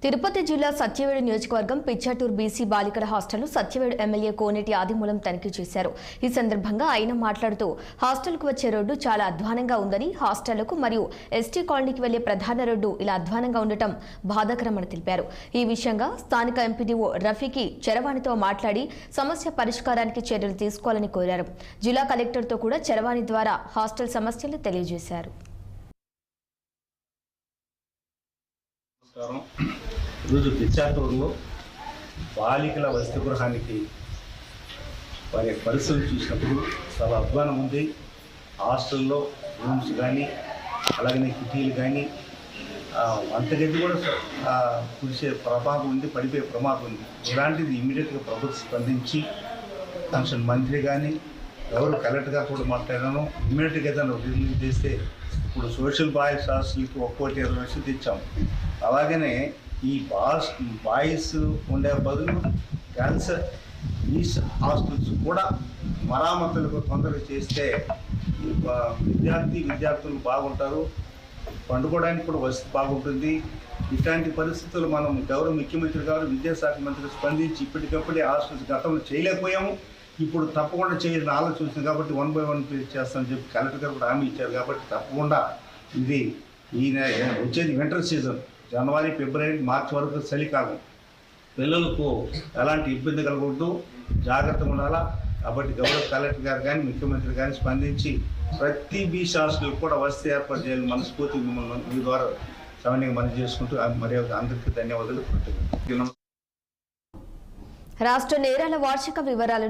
తిరుపతి జిల్లా సత్యవేడు నియోజకవర్గం పిచ్చాటూరు బీసీ బాలికల హాస్టల్ను సత్యవేడు ఎమ్మెల్యే కోనేటి ఆదిమూలం తనిఖీ చేశారు. ఈ సందర్భంగా ఆయన మాట్లాడుతూ హాస్టల్కు వచ్చే రోడ్డు చాలా అధ్వానంగా ఉందని, హాస్టళ్లకు మరియు ఎస్టీ కాలనీకి వెళ్లే ప్రధాన రోడ్డు ఇలా అధ్వానంగా ఉండటం బాధాకరమని తెలిపారు. ఈ విషయంగా స్థానిక ఎంపీడీఓ రఫీకి చరవాణితో మాట్లాడి సమస్య పరిష్కారానికి చర్యలు తీసుకోవాలని కోరారు. జిల్లా కలెక్టర్తో కూడా చరవాణి ద్వారా హాస్టల్ సమస్యలు తెలియజేశారు. ఈరోజు పిచ్చాటూరులో బాలికల వసతి గృహానికి వారి పరిస్థితులు చూసినప్పుడు చాలా అధ్వానం ఉంది. హాస్టల్లో రూమ్స్ కానీ అలాగనే కిటీలు కానీ అంతగది కూడా కురిసే ప్రభావం ఉంది, పడిపోయే ప్రమాదం ఉంది. ఇలాంటిది ఇమీడియట్గా ప్రభుత్వం స్పందించి కన్సర్న్ మంత్రి కానీ ఎవరు కలెక్టర్గా కూడా మాట్లాడాను, ఇమీడియట్గా ఏదైనా రిలీజ్ చేస్తే ఇప్పుడు సోషల్ బాయ్స్ హాస్టల్కి ఒక్కోటి 20 లక్షలు తెచ్చాము. అలాగనే ఈ బాయ్స్ ఉండే బదులు క్యాన్సర్ ఈస్ హాస్టల్స్ కూడా మరామతులకు తొందరగా చేస్తే విద్యార్థులు బాగుంటారు, పండుకోవడానికి కూడా వసతి బాగుంటుంది. ఇట్లాంటి పరిస్థితులు మనం గౌరవ ముఖ్యమంత్రి గారు, విద్యాశాఖ మంత్రి స్పందించి ఇప్పటికప్పుడే హాస్టల్స్ గతంలో చేయలేకపోయాము, ఇప్పుడు తప్పకుండా చేయాలని ఆలోచించింది కాబట్టి 1 by 1 ప్లేస్ చేస్తామని చెప్పి కలెక్టర్ గారు కూడా హామీ ఇచ్చారు. కాబట్టి తప్పకుండా ఇది వచ్చేది వింటర్ సీజన్, జనవరి, ఫిబ్రవరి, మార్చి వరకు చలికాలం, పిల్లలకు ఎలాంటి ఇబ్బంది కలగకూడదు, జాగ్రత్తగా ఉండాలా. కాబట్టి గౌరవ కలెక్టర్ గారు కానీ ముఖ్యమంత్రి కానీ స్పందించి ప్రతి బీసీ హాస్టల్ కూడా వసతి ఏర్పాటు చేయాలని మనస్ఫూర్తి మిమ్మల్ని మీ ద్వారా సమన్వయంగా మనం చేసుకుంటూ మరి అందరికీ ధన్యవాదాలు. రాష్ట్ర నేరాల వార్షిక వివరాలను